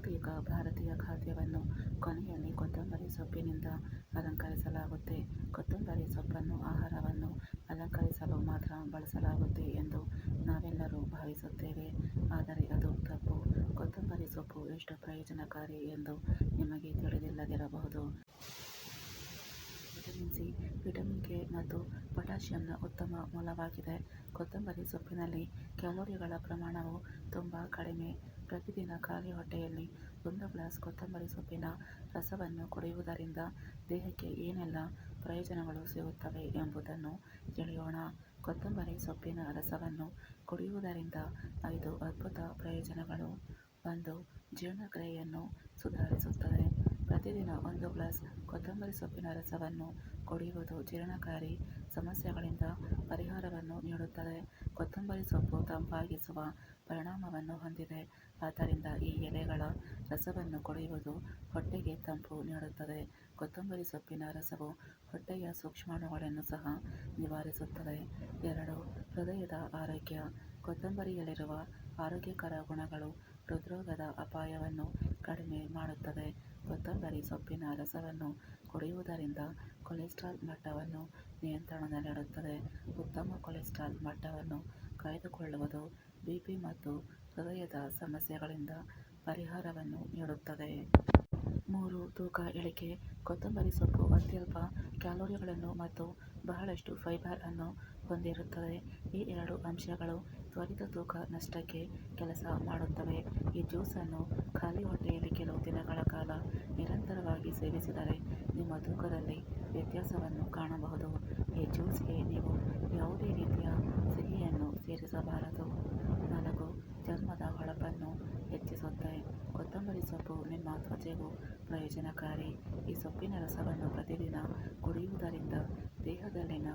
ಬಹುತೇಕ ಭಾರತೀಯ ಖಾದ್ಯವನ್ನು ಕೊನೆಯಲ್ಲಿ ಕೊತ್ತಂಬರಿ ಸೊಪ್ಪಿನಿಂದ ಅಲಂಕರಿಸಲಾಗುತ್ತೆ. ಕೊತ್ತಂಬರಿ ಸೊಪ್ಪನ್ನು ಆಹಾರವನ್ನು ಅಲಂಕರಿಸಲು ಮಾತ್ರ ಬಳಸಲಾಗುತ್ತೆ ಎಂದು ನಾವೆಲ್ಲರೂ ಭಾವಿಸುತ್ತೇವೆ. ಆದರೆ ಅದು ತಪ್ಪು. ಕೊತ್ತಂಬರಿ ಸೊಪ್ಪು ಎಷ್ಟು ಪ್ರಯೋಜನಕಾರಿ ಎಂದು ನಿಮಗೆ ತಿಳಿದಿಲ್ಲದಿರಬಹುದು. ವಿಟಮಿನ್ ಸಿ, ವಿಟಮಿನ್ ಕೆ ಮತ್ತು ಪೊಟ್ಯಾಷಿಯಂನ ಉತ್ತಮ ಮೂಲವಾಗಿದೆ. ಕೊತ್ತಂಬರಿ ಸೊಪ್ಪಿನಲ್ಲಿ ಕ್ಯಾಲೋರಿಗಳ ಪ್ರಮಾಣವು ತುಂಬಾ ಕಡಿಮೆ. ಪ್ರತಿದಿನ ಖಾಲಿ ಹೊಟ್ಟೆಯಲ್ಲಿ 1 ಗ್ಲಾಸ್ ಕೊತ್ತಂಬರಿ ಸೊಪ್ಪಿನ ರಸವನ್ನು ಕುಡಿಯುವುದರಿಂದ ದೇಹಕ್ಕೆ ಏನೆಲ್ಲ ಪ್ರಯೋಜನಗಳು ಸಿಗುತ್ತವೆ ಎಂಬುದನ್ನು ತಿಳಿಯೋಣ. ಕೊತ್ತಂಬರಿ ಸೊಪ್ಪಿನ ರಸವನ್ನು ಕುಡಿಯುವುದರಿಂದ 5 ಅದ್ಭುತ ಪ್ರಯೋಜನಗಳು. 1. ಜೀರ್ಣಕ್ರಿಯೆಯನ್ನು ಸುಧಾರಿಸುತ್ತದೆ. ಪ್ರತಿದಿನ 1 ಗ್ಲಾಸ್ ಕೊತ್ತಂಬರಿ ಸೊಪ್ಪಿನ ರಸವನ್ನು ಕುಡಿಯುವುದು ಜೀರ್ಣಕಾರಿ ಸಮಸ್ಯೆಗಳಿಂದ ಪರಿಹಾರವನ್ನು ನೀಡುತ್ತದೆ. ಕೊತ್ತಂಬರಿ ಸೊಪ್ಪು ತಂಪಾಗಿಸುವ ಪರಿಣಾಮವನ್ನು ಹೊಂದಿದೆ. ಆದ್ದರಿಂದ ಈ ಎಲೆಗಳ ರಸವನ್ನು ಕುಡಿಯುವುದು ಹೊಟ್ಟೆಗೆ ತಂಪು ನೀಡುತ್ತದೆ. ಕೊತ್ತಂಬರಿ ಸೊಪ್ಪಿನ ರಸವು ಹೊಟ್ಟೆಯ ಸೂಕ್ಷ್ಮಾಣುಗಳನ್ನು ಸಹ ನಿವಾರಿಸುತ್ತದೆ. 2. ಹೃದಯದ ಆರೋಗ್ಯ. ಕೊತ್ತಂಬರಿಯಲ್ಲಿರುವ ಆರೋಗ್ಯಕರ ಗುಣಗಳು ಹೃದ್ರೋಗದ ಅಪಾಯವನ್ನು ಕಡಿಮೆ ಮಾಡುತ್ತದೆ. ಕೊತ್ತಂಬರಿ ಸೊಪ್ಪಿನ ರಸವನ್ನು ಕುಡಿಯುವುದರಿಂದ ಕೊಲೆಸ್ಟ್ರಾಲ್ ಮಟ್ಟವನ್ನು ನಿಯಂತ್ರಣದಲ್ಲಿಡುತ್ತದೆ. ಉತ್ತಮ ಕೊಲೆಸ್ಟ್ರಾಲ್ ಮಟ್ಟವನ್ನು ಕಾಯ್ದುಕೊಳ್ಳುವುದು ಬಿಪಿ ಮತ್ತು ಹೃದಯದ ಸಮಸ್ಯೆಗಳಿಂದ ಪರಿಹಾರವನ್ನು ನೀಡುತ್ತದೆ. 3. ತೂಕ ಇಳಿಕೆ. ಕೊತ್ತಂಬರಿ ಸೊಪ್ಪು ಅತ್ಯಲ್ಪ ಕ್ಯಾಲೋರಿಗಳನ್ನು ಮತ್ತು ಬಹಳಷ್ಟು ಫೈಬರ್ ಅನ್ನು ಹೊಂದಿರುತ್ತದೆ. ಈ 2 ಅಂಶಗಳು ತ್ವರಿತ ತೂಕ ನಷ್ಟಕ್ಕೆ ಕೆಲಸ ಮಾಡುತ್ತವೆ. ಈ ಜ್ಯೂಸ್ ಅನ್ನು ಖಾಲಿ ಹೊಟ್ಟೆಯಲ್ಲಿ ಕೆಲವು ದಿನಗಳ ಕಾಲ ನಿರಂತರವಾಗಿ ಸೇವಿಸಿದರೆ ನಿಮ್ಮ ತೂಕದಲ್ಲಿ ವ್ಯತ್ಯಾಸವನ್ನು ಕಾಣಬಹುದು. ಈ ಜ್ಯೂಸ್ಗೆ ನೀವು ಯಾವುದೇ ರೀತಿಯ ಸಿಹಿಯನ್ನು ಸೇರಿಸಬಾರದು. 4. ಚರ್ಮದ ಹೊಳಪನ್ನು ಹೆಚ್ಚಿಸುತ್ತೆ. ಕೊತ್ತಂಬರಿ ಸೊಪ್ಪು ನಿಮ್ಮ ತ್ವಚೆಗೂ ಪ್ರಯೋಜನಕಾರಿ. ಈ ಸೊಪ್ಪಿನ ರಸವನ್ನು ಪ್ರತಿದಿನ ಕುಡಿಯುವುದರಿಂದ ದೇಹದಲ್ಲಿನ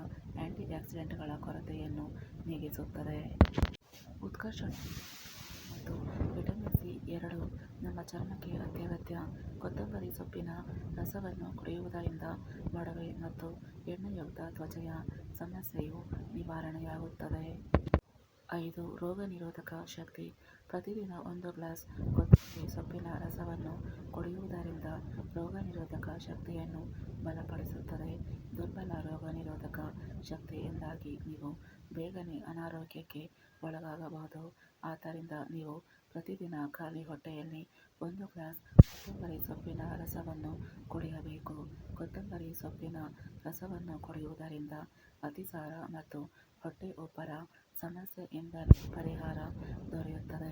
ಆಂಟಿಆಕ್ಸಿಡೆಂಟ್ಗಳ ಕೊರತೆಯನ್ನು ನೀಗಿಸುತ್ತದೆ. ಉತ್ಕರ್ಷ ಮತ್ತು ವಿಟಮಿನ್ ಸಿ 2 ನಮ್ಮ ಚರ್ಮಕ್ಕೆ ಅತ್ಯಗತ್ಯ. ಕೊತ್ತಂಬರಿ ಸೊಪ್ಪಿನ ರಸವನ್ನು ಕುಡಿಯುವುದರಿಂದ ಮೊಡವೆ ಮತ್ತು ಎಣ್ಣೆಯುಕ್ತ ತ್ವಚೆಯ ಸಮಸ್ಯೆಯು ನಿವಾರಣೆಯಾಗುತ್ತದೆ. 5. ರೋಗನಿರೋಧಕ ಶಕ್ತಿ. ಪ್ರತಿದಿನ 1 ಗ್ಲಾಸ್ ಕೊತ್ತಂಬರಿ ಸೊಪ್ಪಿನ ರಸವನ್ನು ಕುಡಿಯುವುದರಿಂದ ರೋಗನಿರೋಧಕ ಶಕ್ತಿಯನ್ನು ಬಲಪಡಿಸುತ್ತದೆ. ದುರ್ಬಲ ರೋಗನಿರೋಧಕ ಶಕ್ತಿಯಿಂದಾಗಿ ನೀವು ಬೇಗನೆ ಅನಾರೋಗ್ಯಕ್ಕೆ ಒಳಗಾಗಬಹುದು. ಆದ್ದರಿಂದ ನೀವು ಪ್ರತಿದಿನ ಖಾಲಿ ಹೊಟ್ಟೆಯಲ್ಲಿ 1 ಗ್ಲಾಸ್ ಕೊತ್ತಂಬರಿ ಸೊಪ್ಪಿನ ರಸವನ್ನು ಕುಡಿಯಬೇಕು. ಕೊತ್ತಂಬರಿ ಸೊಪ್ಪಿನ ರಸವನ್ನು ಕುಡಿಯುವುದರಿಂದ ಅತಿಸಾರ ಮತ್ತು ಹೊಟ್ಟೆ ಉಬ್ಬರ ಸಮಸ್ಯೆಯಿಂದ ಪರಿಹಾರ ದೊರೆಯುತ್ತದೆ.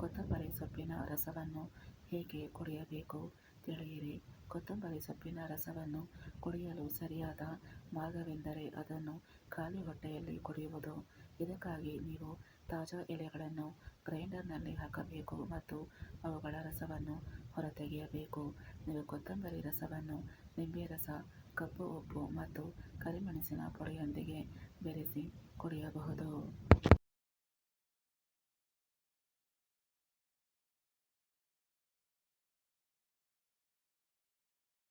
ಕೊತ್ತಂಬರಿ ಸೊಪ್ಪಿನ ರಸವನ್ನು ಹೇಗೆ ಕುಡಿಯಬೇಕು ತಿಳಿಯಿರಿ. ಕೊತ್ತಂಬರಿ ಸೊಪ್ಪಿನ ರಸವನ್ನು ಕುಡಿಯಲು ಸರಿಯಾದ ಮಾರ್ಗವೆಂದರೆ ಅದನ್ನು ಖಾಲಿ ಹೊಟ್ಟೆಯಲ್ಲಿ ಕುಡಿಯುವುದು. ಇದಕ್ಕಾಗಿ ನೀವು ತಾಜಾ ಎಲೆಗಳನ್ನು ಗ್ರೈಂಡರ್ನಲ್ಲಿ ಹಾಕಬೇಕು ಮತ್ತು ಅವುಗಳ ರಸವನ್ನು ಹೊರತೆಗೆಯಬೇಕು. ನೀವು ಕೊತ್ತಂಬರಿ ರಸವನ್ನು ನಿಂಬೆ ರಸ, ಕಪ್ಪು ಉಪ್ಪು ಮತ್ತು ಕರಿಮೆಣಸಿನ ಪುಡಿಯೊಂದಿಗೆ ಬೆರೆಸಿ ಕುಡಿಯಬಹುದು.